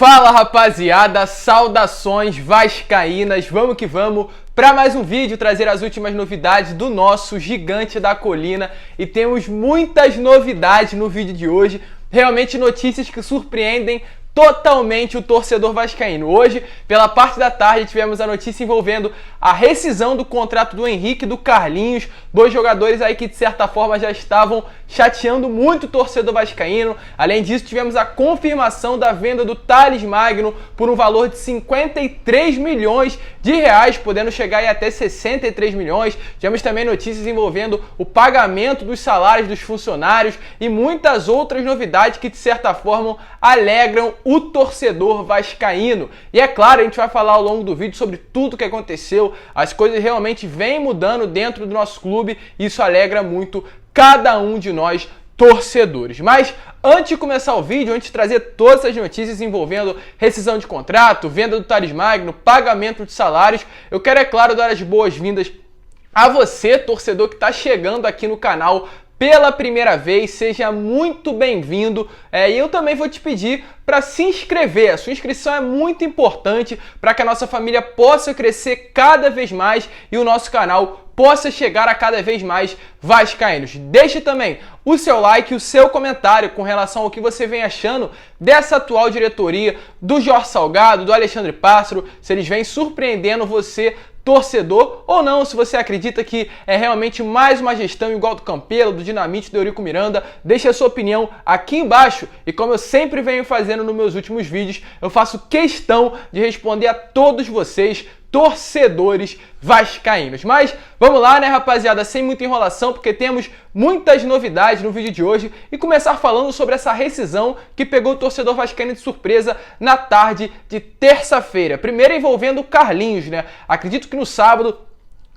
Fala rapaziada, saudações vascaínas, vamos que vamos para mais um vídeo, trazer as últimas novidades do nosso gigante da colina. E temos muitas novidades no vídeo de hoje, realmente notícias que surpreendem totalmente o torcedor vascaíno. Hoje, pela parte da tarde, tivemos a notícia envolvendo a rescisão do contrato do Henrique e do Carlinhos, dois jogadores aí que de certa forma já estavam chateando muito o torcedor vascaíno. Além disso, tivemos a confirmação da venda do Thales Magno por um valor de 53 milhões de reais, podendo chegar aí até 63 milhões. Tivemos também notícias envolvendo o pagamento dos salários dos funcionários e muitas outras novidades que de certa forma alegram o torcedor vascaíno. E é claro, a gente vai falar ao longo do vídeo sobre tudo que aconteceu. As coisas realmente vêm mudando dentro do nosso clube e isso alegra muito cada um de nós torcedores. Mas antes de começar o vídeo, antes de trazer todas as notícias envolvendo rescisão de contrato, venda do Thales Magno, pagamento de salários, eu quero, é claro, dar as boas-vindas a você, torcedor que está chegando aqui no canal pela primeira vez. Seja muito bem-vindo, e eu também vou te pedir para se inscrever. A sua inscrição é muito importante para que a nossa família possa crescer cada vez mais e o nosso canal possa chegar a cada vez mais vascaínos. Deixe também o seu like e o seu comentário com relação ao que você vem achando dessa atual diretoria, do Jorge Salgado, do Alexandre Pássaro, se eles vêm surpreendendo você, torcedor, ou não, se você acredita que é realmente mais uma gestão igual do Campelo, do Dinamite, do Eurico Miranda. Deixe a sua opinião aqui embaixo e, como eu sempre venho fazendo nos meus últimos vídeos, eu faço questão de responder a todos vocês, torcedores vascaínos. Mas vamos lá, né, rapaziada, sem muita enrolação, porque temos muitas novidades no vídeo de hoje e começar falando sobre essa rescisão que pegou o torcedor vascaíno de surpresa na tarde de terça-feira. Primeiro envolvendo o Carlinhos, né? Acredito que no sábado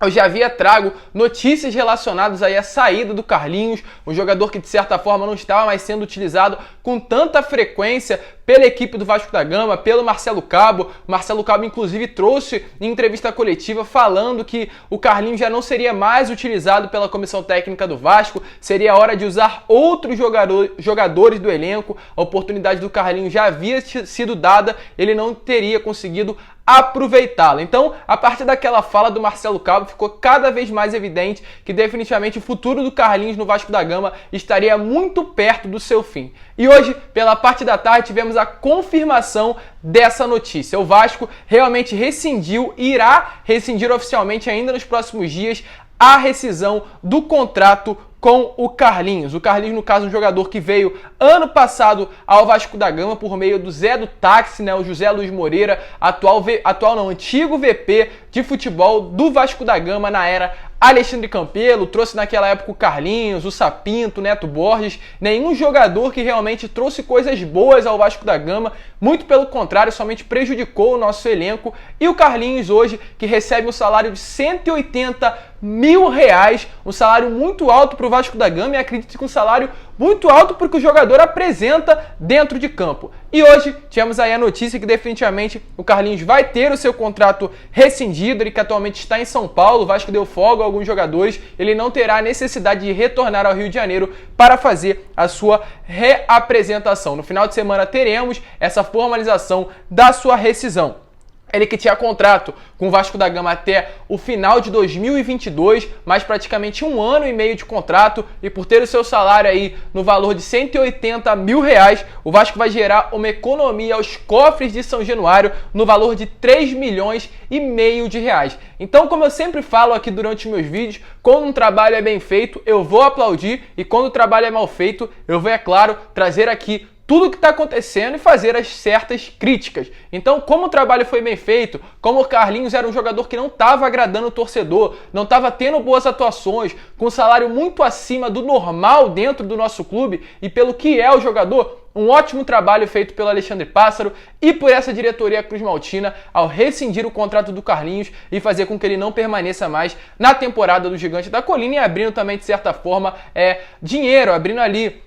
eu já havia trago notícias relacionadas aí à saída do Carlinhos, um jogador que de certa forma não estava mais sendo utilizado com tanta frequência pela equipe do Vasco da Gama, pelo Marcelo Cabo. O Marcelo Cabo inclusive trouxe em entrevista coletiva falando que o Carlinhos já não seria mais utilizado pela comissão técnica do Vasco, seria hora de usar outros jogadores do elenco. A oportunidade do Carlinhos já havia sido dada, ele não teria conseguido aproveitá-la. Então, a partir daquela fala do Marcelo Cabo, ficou cada vez mais evidente que definitivamente o futuro do Carlinhos no Vasco da Gama estaria muito perto do seu fim. E hoje, pela parte da tarde, tivemos a confirmação dessa notícia. O Vasco realmente rescindiu e irá rescindir oficialmente ainda nos próximos dias a rescisão do contrato com o Carlinhos. O Carlinhos, no caso, um jogador que veio ano passado ao Vasco da Gama por meio do Zé do Táxi, né, o José Luiz Moreira, antigo VP de futebol do Vasco da Gama na era Alexandre Campelo. Trouxe naquela época o Carlinhos, o Sapinto, o Neto Borges, nenhum jogador que realmente trouxe coisas boas ao Vasco da Gama, muito pelo contrário, somente prejudicou o nosso elenco. E o Carlinhos hoje, que recebe um salário de 180 mil reais, um salário muito alto para o Vasco da Gama, e acredito que um salário muito alto porque o jogador apresenta dentro de campo. E hoje tivemos aí a notícia que definitivamente o Carlinhos vai ter o seu contrato rescindido. Ele que atualmente está em São Paulo, o Vasco deu folga a alguns jogadores, ele não terá necessidade de retornar ao Rio de Janeiro para fazer a sua reapresentação. No final de semana teremos essa formalização da sua rescisão. Ele que tinha contrato com o Vasco da Gama até o final de 2022, mais praticamente um ano e meio de contrato, e por ter o seu salário aí no valor de 180 mil reais, o Vasco vai gerar uma economia aos cofres de São Januário no valor de 3 milhões e meio de reais. Então, como eu sempre falo aqui durante os meus vídeos, quando um trabalho é bem feito, eu vou aplaudir, e quando o trabalho é mal feito, eu vou, é claro, trazer aqui tudo o que está acontecendo e fazer as certas críticas. Então, como o trabalho foi bem feito, como o Carlinhos era um jogador que não estava agradando o torcedor, não estava tendo boas atuações, com um salário muito acima do normal dentro do nosso clube e pelo que é o jogador, um ótimo trabalho feito pelo Alexandre Pássaro e por essa diretoria Cruz Maltina ao rescindir o contrato do Carlinhos e fazer com que ele não permaneça mais na temporada do Gigante da Colina, e abrindo também, de certa forma, dinheiro, abrindo ali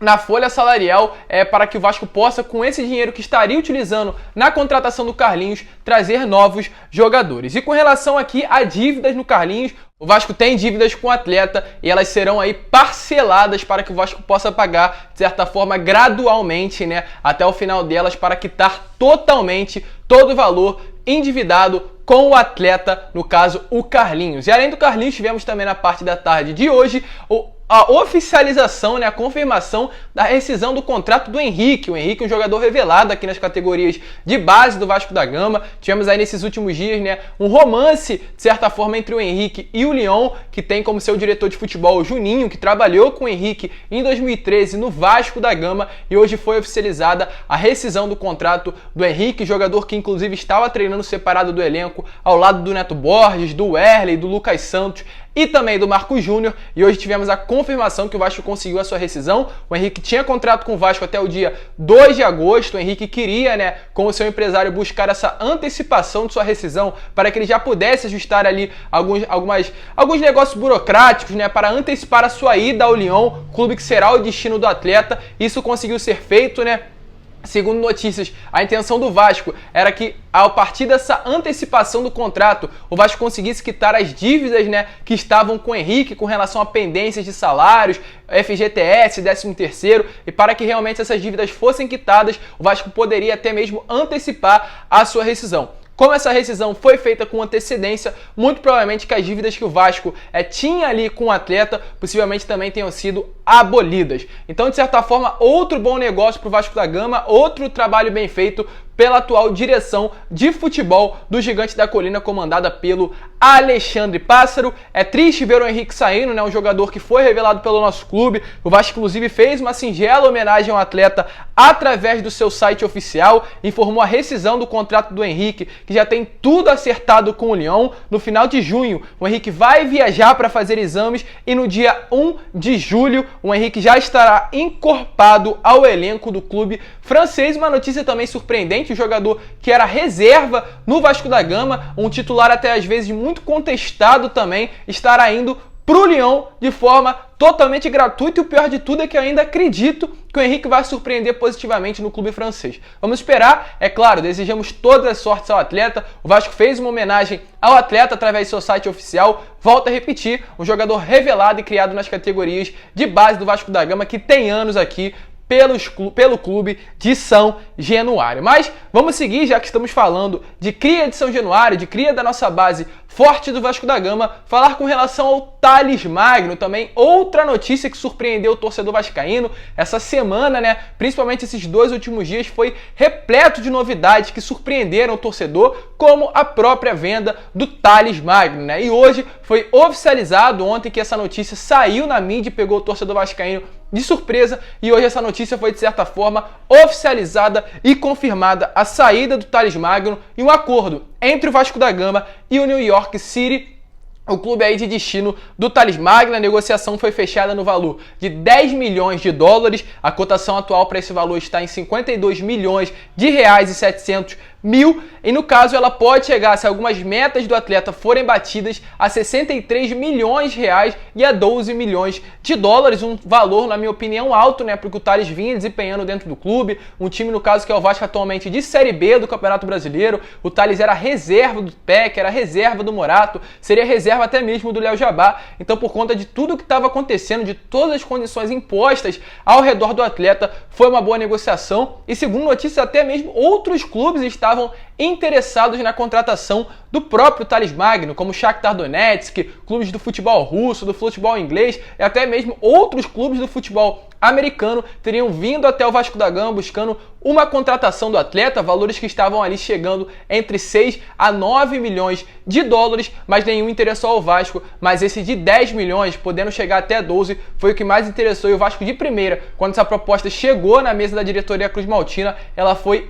na folha salarial para que o Vasco possa, com esse dinheiro que estaria utilizando na contratação do Carlinhos, trazer novos jogadores. E com relação aqui a dívidas no Carlinhos, o Vasco tem dívidas com o atleta e elas serão aí parceladas para que o Vasco possa pagar, de certa forma, gradualmente, né, até o final delas, para quitar totalmente todo o valor endividado com o atleta, no caso, o Carlinhos. E além do Carlinhos, tivemos também na parte da tarde de hoje a oficialização, né, a confirmação da rescisão do contrato do Henrique. O Henrique é um jogador revelado aqui nas categorias de base do Vasco da Gama. Tivemos aí nesses últimos dias, né, um romance, de certa forma, entre o Henrique e o Lyon, que tem como seu diretor de futebol o Juninho, que trabalhou com o Henrique em 2013 no Vasco da Gama, e hoje foi oficializada a rescisão do contrato do Henrique, jogador que inclusive estava treinando separado do elenco, ao lado do Neto Borges, do Wesley, do Lucas Santos e também do Marcos Júnior, e hoje tivemos a confirmação que o Vasco conseguiu a sua rescisão. O Henrique tinha contrato com o Vasco até o dia 2 de agosto, o Henrique queria, né, com o seu empresário, buscar essa antecipação de sua rescisão para que ele já pudesse ajustar ali alguns negócios burocráticos, né, para antecipar a sua ida ao Lyon, clube que será o destino do atleta. Isso conseguiu ser feito, né? Segundo notícias, a intenção do Vasco era que, a partir dessa antecipação do contrato, o Vasco conseguisse quitar as dívidas, né, que estavam com o Henrique com relação a pendências de salários, FGTS, 13º, e para que realmente essas dívidas fossem quitadas, o Vasco poderia até mesmo antecipar a sua rescisão. Como essa rescisão foi feita com antecedência, muito provavelmente que as dívidas que o Vasco tinha ali com o atleta, possivelmente também tenham sido abolidas. Então, de certa forma, outro bom negócio para o Vasco da Gama, outro trabalho bem feito pela atual direção de futebol do Gigante da Colina, comandada pelo Alexandre Pássaro. É triste ver o Henrique saindo, né? Um jogador que foi revelado pelo nosso clube. O Vasco, inclusive, fez uma singela homenagem ao atleta através do seu site oficial, informou a rescisão do contrato do Henrique, que já tem tudo acertado com o Lyon. No final de junho, o Henrique vai viajar para fazer exames e no dia 1 de julho, o Henrique já estará encorpado ao elenco do clube francês. Uma notícia também surpreendente: o jogador que era reserva no Vasco da Gama, um titular até às vezes muito contestado também, estará indo pro Lyon de forma totalmente gratuita, e o pior de tudo é que eu ainda acredito que o Henrique vai surpreender positivamente no clube francês. Vamos esperar, é claro, desejamos todas as sortes ao atleta. O Vasco fez uma homenagem ao atleta através do seu site oficial. Volto a repetir, um jogador revelado e criado nas categorias de base do Vasco da Gama, que tem anos aqui pelo clube de São Januário. Mas vamos seguir, já que estamos falando de cria de São Januário, de cria da nossa base forte do Vasco da Gama, falar com relação ao Thales Magno, também outra notícia que surpreendeu o torcedor vascaíno essa semana, né? Principalmente esses 2 últimos dias, foi repleto de novidades que surpreenderam o torcedor, como a própria venda do Thales Magno, né? E hoje foi oficializado, ontem, que essa notícia saiu na mídia e pegou o torcedor vascaíno de surpresa, e hoje essa notícia foi, de certa forma, oficializada e confirmada a saída do Thales Magno e um acordo entre o Vasco da Gama e o New York City, o clube aí de destino do Thales Magno. A negociação foi fechada no valor de 10 milhões de dólares. A cotação atual para esse valor está em 52 milhões de reais e 700 mil, e no caso ela pode chegar, se algumas metas do atleta forem batidas, a 63 milhões de reais e a 12 milhões de dólares, um valor, na minha opinião, alto, né, porque o Thales vinha desempenhando dentro do clube, um time, no caso, que é o Vasco atualmente de Série B do Campeonato Brasileiro. O Thales era reserva do Peck, era reserva do Morato, seria reserva até mesmo do Léo Jabá. Então, por conta de tudo que estava acontecendo, de todas as condições impostas ao redor do atleta, foi uma boa negociação, e segundo notícias, até mesmo outros clubes estavam interessados na contratação do próprio Thales Magno, como o Shakhtar Donetsk, clubes do futebol russo, do futebol inglês, e até mesmo outros clubes do futebol americano teriam vindo até o Vasco da Gama buscando uma contratação do atleta, valores que estavam ali chegando entre 6 a 9 milhões de dólares, mas nenhum interessou ao Vasco. Mas esse de 10 milhões, podendo chegar até 12, foi o que mais interessou, e o Vasco, de primeira, quando essa proposta chegou na mesa da diretoria Cruz Maltina, ela foi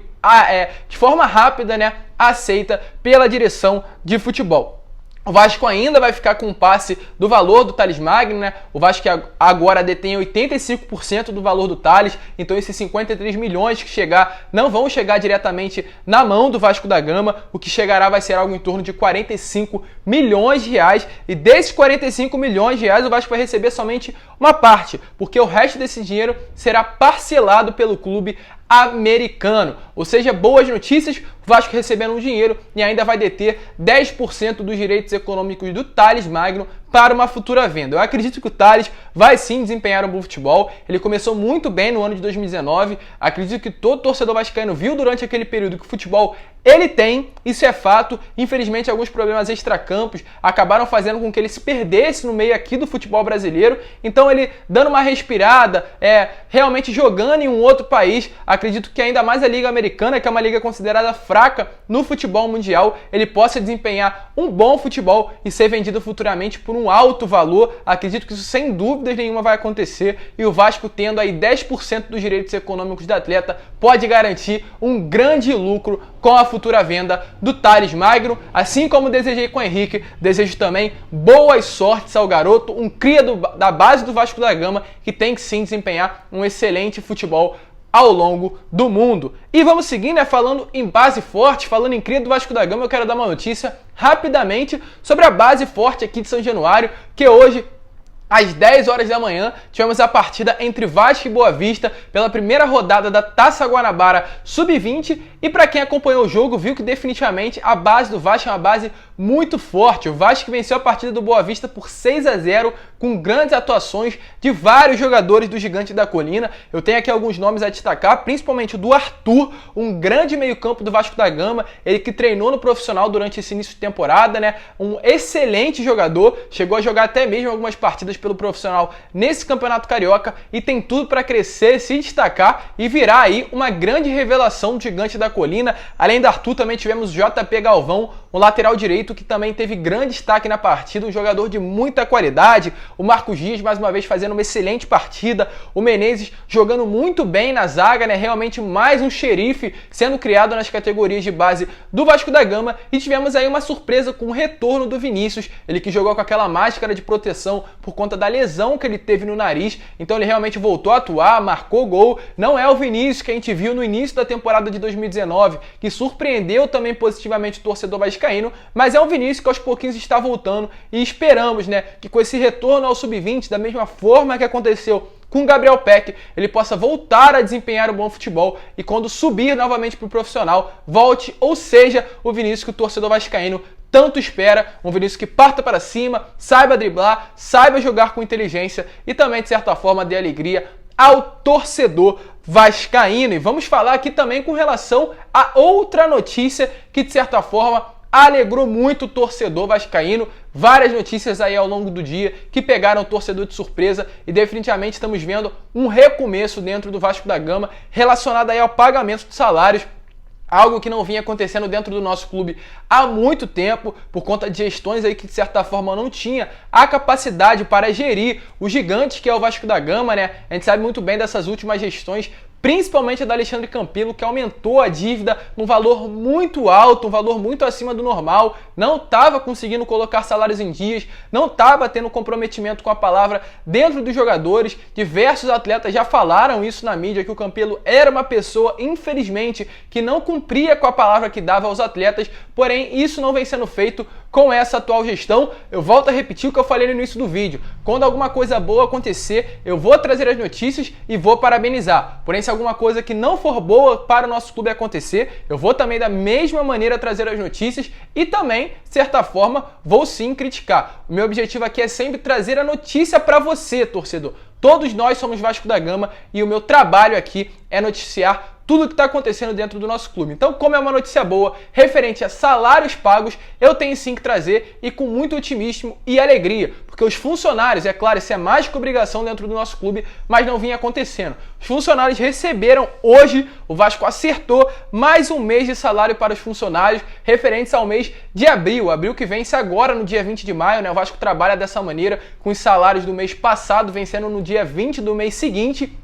de forma rápida, né, aceita pela direção de futebol. O Vasco ainda vai ficar com um passe do valor do Thales Magno, né? O Vasco agora detém 85% do valor do Thales, então esses 53 milhões que chegar não vão chegar diretamente na mão do Vasco da Gama, o que chegará vai ser algo em torno de 45 milhões de reais, e desses 45 milhões de reais o Vasco vai receber somente uma parte, porque o resto desse dinheiro será parcelado pelo clube americano. Ou seja, boas notícias, o Vasco recebendo um dinheiro e ainda vai deter 10% dos direitos econômicos do Thales Magno para uma futura venda. Eu acredito que o Thales vai sim desempenhar um bom futebol. Ele começou muito bem no ano de 2019. Acredito que todo torcedor vascaíno viu durante aquele período que o futebol ele tem, isso é fato. Infelizmente, alguns problemas extracampos acabaram fazendo com que ele se perdesse no meio aqui do futebol brasileiro. Então, ele dando uma respirada, realmente jogando em um outro país. Acredito que ainda mais a Liga Americana, que é uma liga considerada fraca no futebol mundial, ele possa desempenhar um bom futebol e ser vendido futuramente por um alto valor. Acredito que isso sem dúvidas nenhuma vai acontecer, e o Vasco tendo aí 10% dos direitos econômicos do atleta pode garantir um grande lucro com a futura venda do Thales Magno. Assim como desejei com o Henrique, desejo também boas sortes ao garoto, um cria da base do Vasco da Gama, que tem que sim desempenhar um excelente futebol ao longo do mundo. E vamos seguir, né, falando em base forte, falando em cria do Vasco da Gama, eu quero dar uma notícia rapidamente sobre a base forte aqui de São Januário, que hoje, às 10 horas da manhã, tivemos a partida entre Vasco e Boa Vista pela primeira rodada da Taça Guanabara Sub-20, e para quem acompanhou o jogo viu que definitivamente a base do Vasco é uma base muito forte. O Vasco venceu a partida do Boa Vista por 6-0, com grandes atuações de vários jogadores do Gigante da Colina. Eu tenho aqui alguns nomes a destacar, principalmente o do Arthur, um grande meio-campo do Vasco da Gama, ele que treinou no profissional durante esse início de temporada, né? Um excelente jogador, chegou a jogar até mesmo algumas partidas pelo profissional nesse Campeonato Carioca e tem tudo para crescer, se destacar e virar aí uma grande revelação do Gigante da Colina. Além do Arthur, também tivemos o JP Galvão, o lateral direito, que também teve grande destaque na partida, um jogador de muita qualidade. O Marcos Dias, mais uma vez, fazendo uma excelente partida. O Menezes jogando muito bem na zaga, né? Realmente mais um xerife sendo criado nas categorias de base do Vasco da Gama. E tivemos aí uma surpresa com o retorno do Vinícius, ele que jogou com aquela máscara de proteção por conta da lesão que ele teve no nariz. Então ele realmente voltou a atuar, marcou gol. Não é o Vinícius que a gente viu no início da temporada de 2019, que surpreendeu também positivamente o torcedor vascaíno, mas é um Vinícius que aos pouquinhos está voltando, e esperamos, né, que com esse retorno ao Sub-20, da mesma forma que aconteceu com o Gabriel Peck, ele possa voltar a desempenhar um bom futebol e quando subir novamente para o profissional, volte, ou seja, o Vinícius que o torcedor vascaíno tanto espera, um Vinícius que parta para cima, saiba driblar, saiba jogar com inteligência e também, de certa forma, dê alegria ao torcedor vascaíno. E vamos falar aqui também com relação a outra notícia que, de certa forma, alegrou muito o torcedor vascaíno. Várias notícias aí ao longo do dia que pegaram o torcedor de surpresa e definitivamente estamos vendo um recomeço dentro do Vasco da Gama relacionado aí ao pagamento de salários. Algo que não vinha acontecendo dentro do nosso clube há muito tempo, por conta de gestões aí que de certa forma não tinha a capacidade para gerir o gigante que é o Vasco da Gama, né? A gente sabe muito bem dessas últimas gestões, principalmente a da Alexandre Campelo, que aumentou a dívida num valor muito alto, um valor muito acima do normal, não estava conseguindo colocar salários em dias, não estava tendo comprometimento com a palavra dentro dos jogadores. Diversos atletas já falaram isso na mídia, que o Campelo era uma pessoa, infelizmente, que não cumpria com a palavra que dava aos atletas, porém isso não vem sendo feito com essa atual gestão. Eu volto a repetir o que eu falei no início do vídeo: quando alguma coisa boa acontecer, eu vou trazer as notícias e vou parabenizar. Porém, se alguma coisa que não for boa para o nosso clube acontecer, eu vou também da mesma maneira trazer as notícias e também, de certa forma, vou sim criticar. O meu objetivo aqui é sempre trazer a notícia para você, torcedor. Todos nós somos Vasco da Gama e o meu trabalho aqui é noticiar tudo o que está acontecendo dentro do nosso clube. Então, como é uma notícia boa referente a salários pagos, eu tenho sim que trazer, e com muito otimismo e alegria, porque os funcionários, é claro, isso é mais que obrigação dentro do nosso clube, mas não vinha acontecendo. Os funcionários receberam hoje, o Vasco acertou mais um mês de salário para os funcionários, referentes ao mês de abril. Abril que vence agora no dia 20 de maio, né? O Vasco trabalha dessa maneira, com os salários do mês passado vencendo no dia 20 do mês seguinte.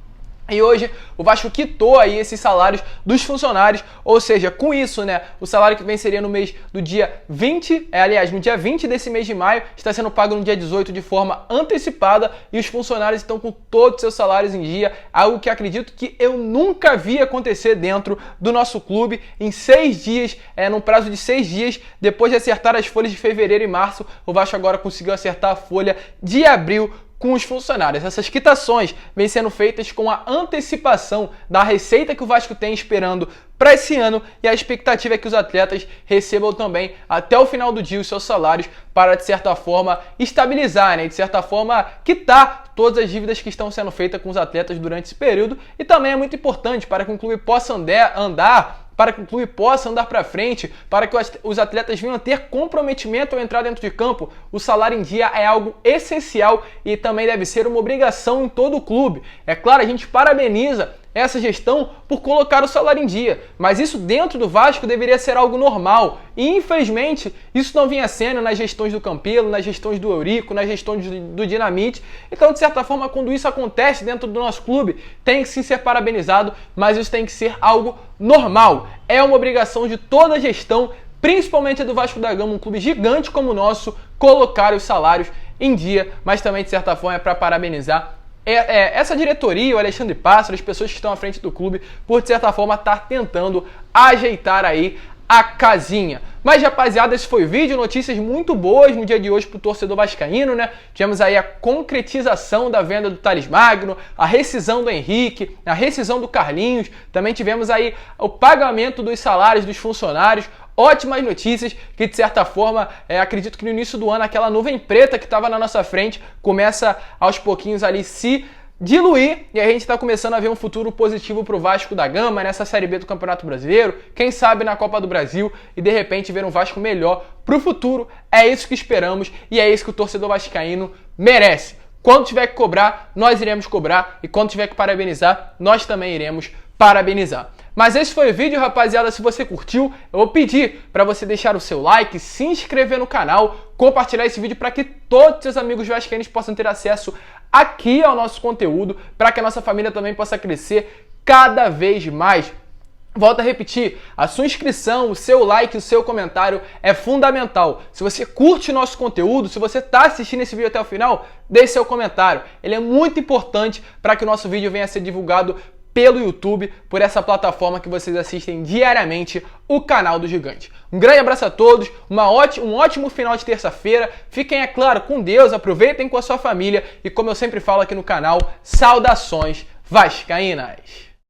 E hoje o Vasco quitou aí esses salários dos funcionários, ou seja, com isso, né, o salário que venceria no mês do dia 20, aliás, no dia 20 desse mês de maio, está sendo pago no dia 18 de forma antecipada e os funcionários estão com todos os seus salários em dia, algo que acredito que eu nunca vi acontecer dentro do nosso clube. Em 6 dias, num prazo de 6 dias, depois de acertar as folhas de fevereiro e março, o Vasco agora conseguiu acertar a folha de abril com os funcionários. Essas quitações vêm sendo feitas com a antecipação da receita que o Vasco tem esperando para esse ano e a expectativa é que os atletas recebam também até o final do dia os seus salários para, de certa forma, estabilizar, né? De certa forma, quitar todas as dívidas que estão sendo feitas com os atletas durante esse período e também é muito importante para que o clube possa andar para que o clube possa andar para frente, para que os atletas venham a ter comprometimento ao entrar dentro de campo. O salário em dia é algo essencial e também deve ser uma obrigação em todo o clube. É claro, a gente parabeniza essa gestão por colocar o salário em dia, mas isso dentro do Vasco deveria ser algo normal e infelizmente isso não vinha sendo nas gestões do Campelo, nas gestões do Eurico, nas gestões do Dinamite. Então, de certa forma, quando isso acontece dentro do nosso clube, tem que sim ser parabenizado, mas isso tem que ser algo normal. É uma obrigação de toda a gestão, principalmente do Vasco da Gama, um clube gigante como o nosso, colocar os salários em dia, mas também, de certa forma, é para parabenizar essa diretoria, o Alexandre Pássaro, as pessoas que estão à frente do clube, por, de certa forma, estar tentando ajeitar aí a casinha. Mas, rapaziada, esse foi o vídeo, notícias muito boas no dia de hoje pro torcedor vascaíno, né? Tivemos aí a concretização da venda do Thales Magno, a rescisão do Henrique, a rescisão do Carlinhos, também tivemos aí o pagamento dos salários dos funcionários. Ótimas notícias que, de certa forma, acredito que no início do ano aquela nuvem preta que estava na nossa frente começa aos pouquinhos ali se diluir e a gente está começando a ver um futuro positivo para o Vasco da Gama nessa Série B do Campeonato Brasileiro, quem sabe na Copa do Brasil e de repente ver um Vasco melhor para o futuro. É isso que esperamos e é isso que o torcedor vascaíno merece. Quando tiver que cobrar, nós iremos cobrar e quando tiver que parabenizar, nós também iremos parabenizar. Mas esse foi o vídeo, rapaziada. Se você curtiu, eu vou pedir para você deixar o seu like, se inscrever no canal, compartilhar esse vídeo para que todos os seus amigos vascaínos possam ter acesso aqui ao nosso conteúdo, para que a nossa família também possa crescer cada vez mais. Volto a repetir, a sua inscrição, o seu like, o seu comentário é fundamental. Se você curte o nosso conteúdo, se você está assistindo esse vídeo até o final, deixe seu comentário. Ele é muito importante para que o nosso vídeo venha a ser divulgado pelo YouTube, por essa plataforma que vocês assistem diariamente, o canal do Gigante. Um grande abraço a todos, um ótimo final de terça-feira. Fiquem, é claro, com Deus, aproveitem com a sua família e, como eu sempre falo aqui no canal, saudações vascaínas!